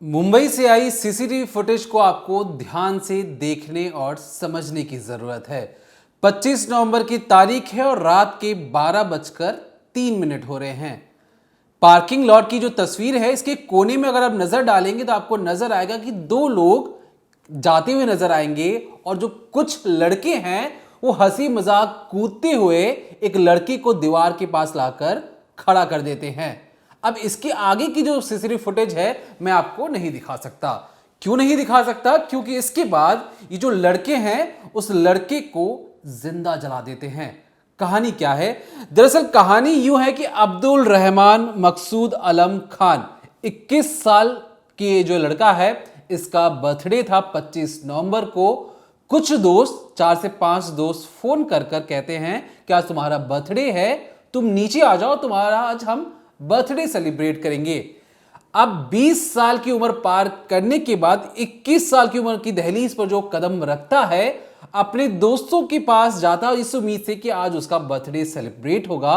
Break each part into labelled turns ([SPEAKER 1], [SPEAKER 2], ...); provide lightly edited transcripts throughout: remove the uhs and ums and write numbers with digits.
[SPEAKER 1] मुंबई से आई CCTV footage को आपको ध्यान से देखने और समझने की जरूरत है। 25 नवंबर की तारीख है और रात के 12:03 हो रहे हैं। पार्किंग लॉट की जो तस्वीर है, इसके कोने में अगर आप नजर डालेंगे तो आपको नजर आएगा कि दो लोग जाते हुए नजर आएंगे और जो कुछ लड़के हैं वो हंसी मजाक कूदते हुए एक लड़के को दीवार के पास लाकर खड़ा कर देते हैं। अब इसके आगे की जो सीसीटीवी फुटेज है मैं आपको नहीं दिखा सकता। क्यों नहीं दिखा सकता? क्योंकि इसके बाद ये जो लड़के हैं उस लड़के को जिंदा जला देते हैं। कहानी क्या है? दरअसल कहानी यूं है कि अब्दुल रहमान मकसूद आलम खान 21 साल के जो लड़का है, इसका बर्थडे था 25 नवंबर को। कुछ दोस्त, 4 से 5 दोस्त फोन कर कर कहते हैं कि आज तुम्हारा बर्थडे है, तुम नीचे आ जाओ, तुम्हारा आज हम बर्थडे सेलिब्रेट करेंगे। अब 20 साल की उम्र पार करने के बाद 21 साल की उम्र की दहलीज पर जो कदम रखता है, अपने दोस्तों के पास जाता है इस उम्मीद से कि आज उसका बर्थडे सेलिब्रेट होगा।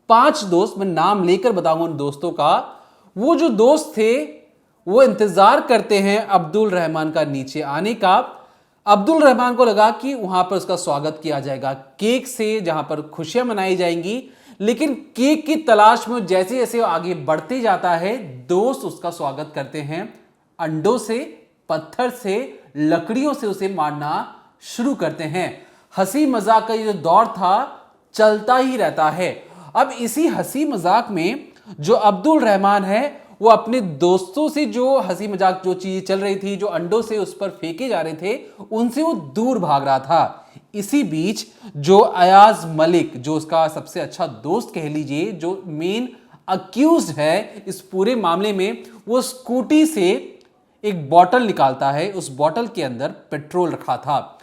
[SPEAKER 1] 5 दोस्त, मैं नाम लेकर बताऊंगा उन दोस्तों का। वो जो दोस्त थे वो इंतजार करते हैं अब्दुल रहमान का नीचे आने का। अब्दुल रहमान को लगा कि वहां पर उसका स्वागत किया जाएगा केक से, जहां पर खुशियां मनाई जाएंगी। लेकिन केक की तलाश में जैसे जैसे आगे बढ़ते जाता है, दोस्त उसका स्वागत करते हैं अंडों से, पत्थर से, लकड़ियों से उसे मारना शुरू करते हैं। हंसी मजाक का ये जो दौर था चलता ही रहता है। अब इसी हंसी मजाक में जो अब्दुल रहमान है वो अपने दोस्तों से जो हंसी मजाक जो चीजें चल रही थी, जो अंडों से उस पर फेंके जा रहे थे, उनसे वो दूर भाग रहा था। इसी बीच जो अयाज मलिक, जो उसका सबसे अच्छा दोस्त कह लीजिए, जो मेन अक्यूज्ड है इस पूरे मामले में, वो स्कूटी से एक बोतल निकालता है। उस बोतल के अंदर पेट्रोल रखा था।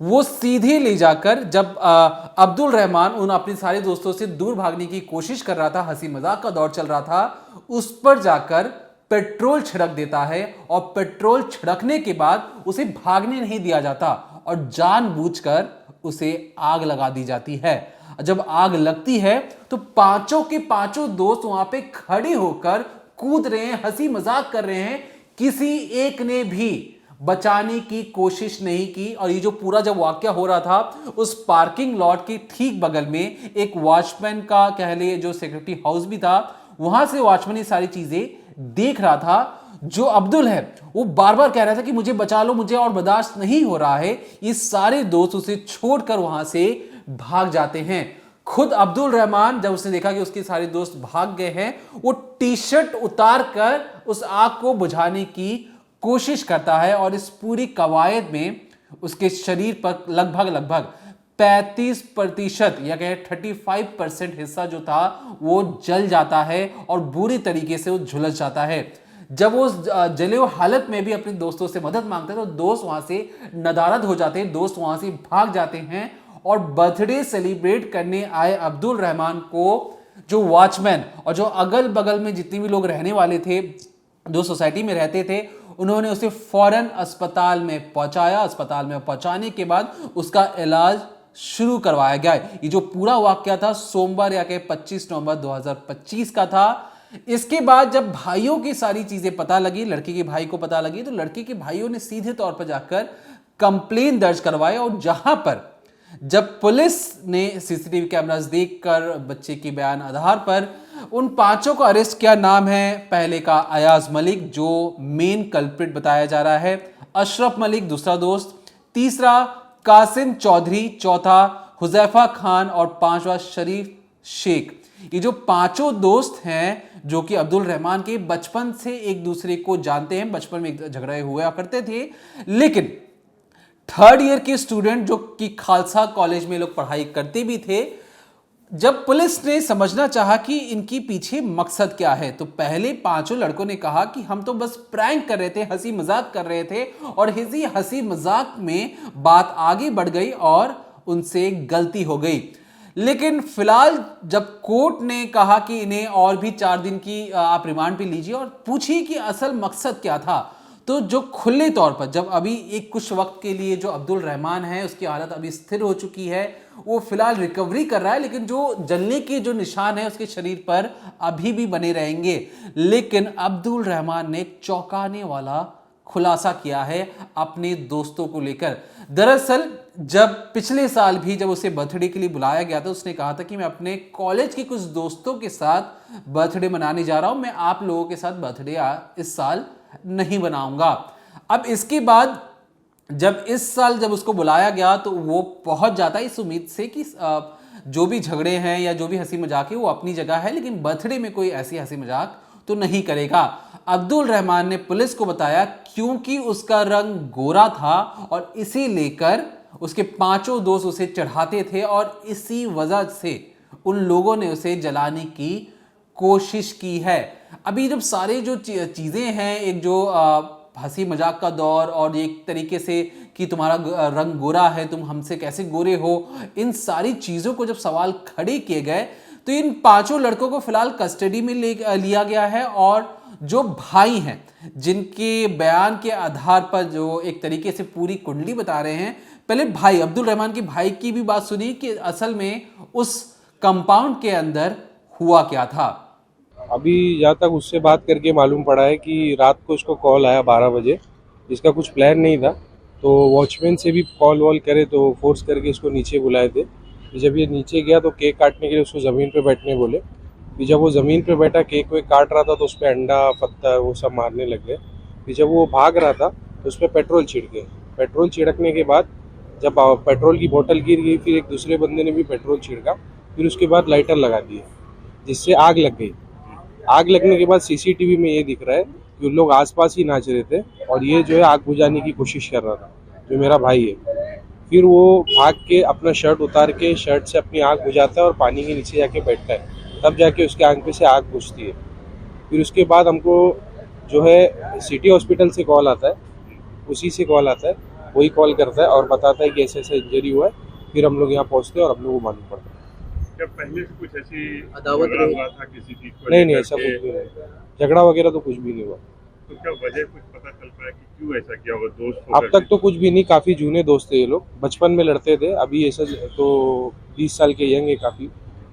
[SPEAKER 1] वो सीधे ले जाकर, जब अब्दुल रहमान उन अपने सारे दोस्तों से दूर भागने की कोशिश कर रहा था, हंसी मजाक का दौर चल रहा था, उस पर जाकर पेट्रोल छिड़क देता है। और पेट्रोल छिड़कने के बाद उसे भागने नहीं दिया जाता और जानबूझकर उसे आग लगा दी जाती है। जब आग लगती है तो पांचों के पांचों दोस्त वहां पे खड़े होकर कूद रहे हैं, हंसी मजाक कर रहे हैं। किसी एक ने भी बचाने की कोशिश नहीं की। और ये जो पूरा जब वाकया हो रहा था, उस पार्किंग लॉट के ठीक बगल में एक वॉचमैन का कह लिए जो सिक्योरिटी हाउस भी था, वहां से वॉचमैन ये सारी चीजें देख रहा था। जो अब्दुल है वो बार बार कह रहा था कि मुझे बचा लो, मुझे और बर्दाश्त नहीं हो रहा है। ये सारे दोस्त उसे छोड़कर वहां से भाग जाते हैं। खुद अब्दुल रहमान जब उसने देखा कि उसके सारे दोस्त भाग गए हैं, वो टी शर्ट उतार कर उस आग को बुझाने की कोशिश करता है। और इस पूरी कवायद में उसके शरीर पर लगभग 35% या कहें 35% हिस्सा जो था वो जल जाता है और बुरी तरीके से वो झुलस जाता है। जब वो जले हुए हालत में भी अपने दोस्तों से मदद मांगते हैं तो दोस्त वहां से नदारद हो जाते हैं, दोस्त वहां से भाग जाते हैं। और बर्थडे सेलिब्रेट करने आए अब्दुल रहमान को जो वॉचमैन और जो अगल बगल में जितने भी लोग रहने वाले थे, जो सोसाइटी में रहते थे, उन्होंने उसे फौरन अस्पताल में पहुंचाया। अस्पताल में पहुंचाने के बाद उसका इलाज शुरू करवाया गया। ये जो पूरा वाकया था सोमवार या 25 नवंबर 2025 का था। इसके बाद जब भाइयों की सारी चीजें पता लगी, लड़के के भाई को पता लगी, तो लड़के के भाइयों ने सीधे तौर पर जाकर कंप्लेन दर्ज करवाया। और जहां पर जब पुलिस ने सीसीटीवी कैमरास देखकर बच्चे के बयान आधार पर उन पांचों को अरेस्ट किया। नाम है पहले का अयाज मलिक, जो मेन कल्प्रिट बताया जा रहा है, अशरफ मलिक दूसरा दोस्त, तीसरा कासिम चौधरी, चौथा हुजैफा खान और पांचवा शरीफ शेख। ये जो पांचों दोस्त हैं जो कि अब्दुल रहमान के बचपन से एक दूसरे को जानते हैं, बचपन में झगड़े हुआ करते थे। लेकिन 3rd ईयर के स्टूडेंट जो कि खालसा कॉलेज में लोग पढ़ाई करते भी थे। जब पुलिस ने समझना चाहा कि इनकी पीछे मकसद क्या है, तो पहले पांचों लड़कों ने कहा कि हम तो बस प्रैंक कर रहे थे, हंसी मजाक कर रहे थे। और इसी हंसी मजाक में बात आगे बढ़ गई और उनसे गलती हो गई। लेकिन फिलहाल जब कोर्ट ने कहा कि इन्हें और भी 4 दिन की आप रिमांड पे लीजिए और पूछिए कि असल मकसद क्या था, तो जो खुले तौर पर जब अभी एक कुछ वक्त के लिए जो अब्दुल रहमान है उसकी हालत अभी स्थिर हो चुकी है, वो फिलहाल रिकवरी कर रहा है, लेकिन जो जलने के जो निशान है उसके शरीर पर अभी भी बने रहेंगे। लेकिन अब्दुल रहमान ने एक चौंकाने वाला खुलासा किया है अपने दोस्तों को लेकर। दरअसल जब पिछले साल भी जब उसे बर्थडे के लिए बुलाया गया था, उसने कहा था कि मैं अपने कॉलेज के कुछ दोस्तों के साथ बर्थडे मनाने जा रहा हूं, मैं आप लोगों के साथ बर्थडे इस साल नहीं बनाऊंगा। अब इसके बाद जब इस साल जब उसको बुलाया गया तो वो पहुंच जाता है इस उम्मीद से कि जो भी झगड़े हैं या जो भी हंसी मजाक है वो अपनी जगह है, लेकिन बर्थडे में कोई ऐसी हंसी मजाक तो नहीं करेगा। अब्दुल रहमान ने पुलिस को बताया क्योंकि उसका रंग गोरा था और इसी लेकर उसके 5 दोस्त उसे चढ़ाते थे और इसी वजह से उन लोगों ने उसे जलाने की कोशिश की है। अभी जब सारे जो चीजें हैं, एक जो हंसी मजाक का दौर और एक तरीके से कि तुम्हारा रंग गोरा है, तुम हमसे कैसे गोरे हो, इन सारी चीजों को जब सवाल खड़े किए गए तो इन 5 लड़कों को फिलहाल कस्टडी में लिया गया है। और जो भाई हैं जिनके बयान के आधार पर जो एक तरीके से पूरी कुंडली बता रहे हैं, पहले भाई अब्दुल रहमान के भाई की भी बात सुनिए कि असल में उस कंपाउंड के अंदर हुआ क्या था।
[SPEAKER 2] अभी जहाँ तक उससे बात करके मालूम पड़ा है कि रात को उसको कॉल आया 12 बजे, जिसका कुछ प्लान नहीं था, तो वॉचमैन से भी कॉल वॉल करे तो फोर्स करके इसको नीचे बुलाए थे। जब ये नीचे गया तो केक काटने के लिए उसको ज़मीन पे बैठने बोले। फिर जब वो ज़मीन पे बैठा केक वेक काट रहा था तो उस पर अंडा पत्थर वो सब मारने लग गए। फिर जब वो भाग रहा था तो उस पर पेट्रोल छिड़के। पेट्रोल छिड़कने के बाद जब पेट्रोल की बोतल गिर गई, फिर एक दूसरे बंदे ने भी पेट्रोल छिड़का, फिर उसके बाद लाइटर लगा दिए जिससे आग लग गई। आग लगने के बाद सीसीटीवी में ये दिख रहा है कि उन लोग आसपास ही नाच रहे थे और ये जो है आग बुझाने की कोशिश कर रहा था, जो मेरा भाई है। फिर वो भाग के अपना शर्ट उतार के शर्ट से अपनी आग बुझाता है और पानी के नीचे जाके बैठता है, तब जाके उसके आंख पे से आग बुझती है। फिर उसके बाद हमको जो है सिटी हॉस्पिटल से कॉल आता है, उसी से कॉल आता है, वही कॉल करता है और बताता है कि ऐसे ऐसा इंजरी हुआ है। फिर हम लोग यहाँ पहुँचते हैं और हम लोग को मालूम पड़ता है।
[SPEAKER 3] क्या पहले से कुछ ऐसी अदावत हुआ था किसी चीज को?
[SPEAKER 2] नहीं, ऐसा कुछ भी नहीं, झगड़ा वगैरह तो कुछ भी नहीं हुआ।
[SPEAKER 3] तो क्या वजह कुछ पता चल पाया कि क्यों ऐसा किया होगा? दोस्त
[SPEAKER 2] अब तक तो कुछ भी नहीं, काफी जूने दोस्त थे ये लोग, बचपन में लड़ते थे। अभी ऐसा तो 20 साल के यंग है काफी,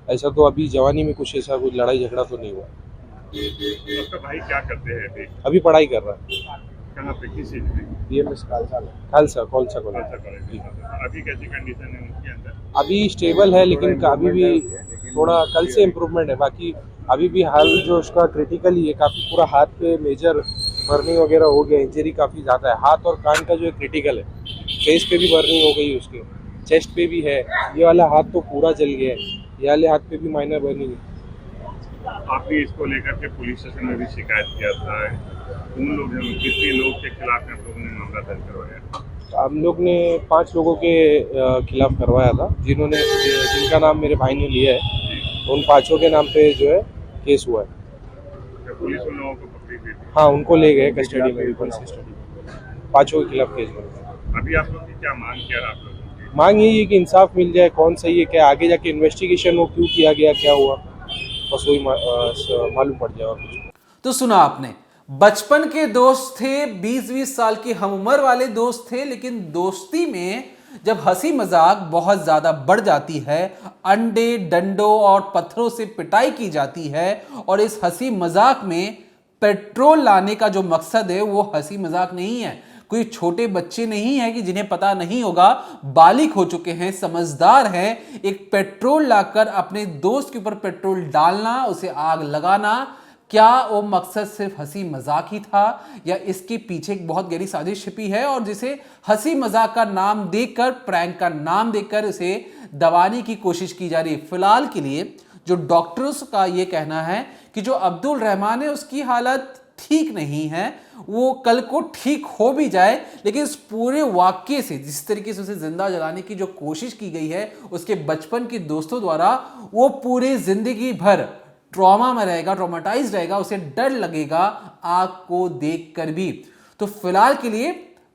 [SPEAKER 2] ऐसा तो अभी जवानी में कुछ ऐसा कुछ लड़ाई झगड़ा तो नहीं हुआ।
[SPEAKER 3] आपका भाई क्या करते हैं
[SPEAKER 2] अभी पढ़ाई कर रहा है।
[SPEAKER 3] कहाँ पे, किस चीज में?
[SPEAKER 2] BMS Khalsa college.
[SPEAKER 3] अभी कैसी कंडीशन है उनके अंदर?
[SPEAKER 2] अभी स्टेबल है, लेकिन अभी भी थोड़ा कल से इम्प्रूवमेंट है। बाकी अभी भी हाल जो उसका क्रिटिकल ही है, काफी पूरा हाथ पे मेजर बर्निंग वगैरह हो गया, इंजरी काफी ज्यादा है। हाथ और कान का जो क्रिटिकल है, फेस पे भी बर्निंग हो गई उसके, चेस्ट पे भी है, ये वाला हाथ तो पूरा जल गया है, ये वाले हाथ पे भी माइनर बर्निंग है।
[SPEAKER 3] आपने इसको लेकर के पुलिस स्टेशन में भी शिकायत किया था, उन लोग कितने लोग के खिलाफ आप लोगों ने मामला दर्ज करवाया?
[SPEAKER 2] हम लोग ने 5 लोगों के खिलाफ करवाया था, जिनका नाम मेरे भाई ने लिया है। उन 5 के नाम पे जो है केस हुआ है।
[SPEAKER 3] पुलिस उन लोगों को पकड़ी हुई थी?
[SPEAKER 2] हाँ, उनको ले गए कस्टडी में, पुलिस कस्टडी में। 5 के खिलाफ केस हुआ।
[SPEAKER 3] अभी आप लोग की क्या मांग किया आप लोगों की?
[SPEAKER 2] मांग यही है कि इंसाफ मिल जाए, कौन सही है क्या, आगे जाके इन्वेस्टिगेशन हो क्यों किया गया, क्या हुआ, बस वही मालूम पड़ जाए और कुछ।
[SPEAKER 1] तो सुना आपने, बचपन के दोस्त थे, 20-20 साल की हम उम्र वाले दोस्त थे, लेकिन दोस्ती में जब हंसी मजाक बहुत ज्यादा बढ़ जाती है, अंडे डंडों और पत्थरों से पिटाई की जाती है और इस हंसी मजाक में पेट्रोल लाने का जो मकसद है वो हंसी मजाक नहीं है। कोई छोटे बच्चे नहीं है कि जिन्हें पता नहीं होगा, बालिग हो चुके हैं, समझदार हैं। एक पेट्रोल लाकर अपने दोस्त के ऊपर पेट्रोल डालना, उसे आग लगाना, क्या वो मकसद सिर्फ हंसी मजाक ही था या इसके पीछे एक बहुत गहरी साजिश छिपी है और जिसे हंसी मजाक का नाम देकर, प्रैंक का नाम देकर उसे दबाने की कोशिश की जा रही है। फिलहाल के लिए जो डॉक्टर्स का ये कहना है कि जो अब्दुल रहमान है उसकी हालत ठीक नहीं है, वो कल को ठीक हो भी जाए, लेकिन इस पूरे वाक्य से जिस तरीके से उसे जिंदा जलाने की जो कोशिश की गई है उसके बचपन के दोस्तों द्वारा, वो पूरे जिंदगी भर ट्रॉमा में रहेगा, ट्रॉमेटाइज रहेगा, उसे डर लगेगा आग को देखकर भी। तो फिलहाल के लिए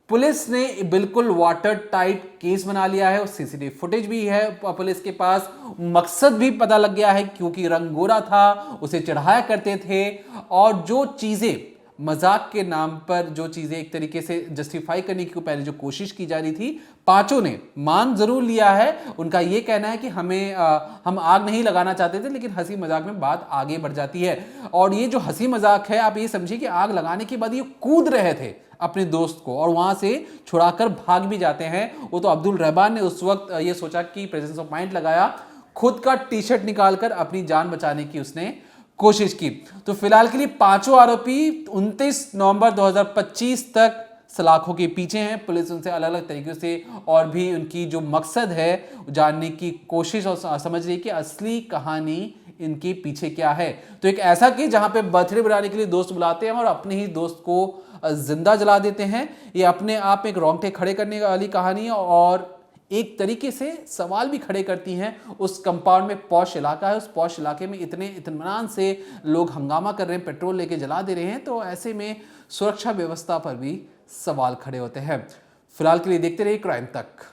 [SPEAKER 1] पुलिस ने बिल्कुल वाटर टाइट केस बना लिया है, सीसीटीवी फुटेज भी है पुलिस के पास, मकसद भी पता लग गया है क्योंकि रंग गोरा था, उसे चढ़ाया करते थे और जो चीजें मजाक के नाम पर जो चीज़ें एक तरीके से जस्टिफाई करने की पहले जो कोशिश की जा रही थी, पांचों ने मान जरूर लिया है। उनका ये कहना है कि हम आग नहीं लगाना चाहते थे, लेकिन हंसी मजाक में बात आगे बढ़ जाती है। और ये जो हंसी मजाक है, आप ये समझिए कि आग लगाने के बाद ये कूद रहे थे अपने दोस्त को और वहां से छुड़ाकर भाग भी जाते हैं। वो तो अब्दुल रहमान ने उस वक्त ये सोचा कि प्रेजेंस ऑफ माइंड लगाया, खुद का टी शर्ट निकालकर अपनी जान बचाने की उसने कोशिश की। तो फिलहाल के लिए पांचों आरोपी 29 नवंबर 2025 तक सलाखों के पीछे हैं। पुलिस उनसे अलग अलग तरीकों से और भी उनकी जो मकसद है जानने की कोशिश और समझ रही है कि असली कहानी इनके पीछे क्या है। तो एक ऐसा केस जहां पे बर्थडे बनाने के लिए दोस्त बुलाते हैं और अपने ही दोस्त को जिंदा जला देते हैं, ये अपने आप में एक रोंगटे खड़े करने वाली कहानी है और एक तरीके से सवाल भी खड़े करती हैं। उस कंपाउंड में पॉश इलाका है, उस पॉश इलाके में इतने इत्मीनान से लोग हंगामा कर रहे हैं, पेट्रोल लेके जला दे रहे हैं, तो ऐसे में सुरक्षा व्यवस्था पर भी सवाल खड़े होते हैं। फिलहाल के लिए देखते रहिए क्राइम तक।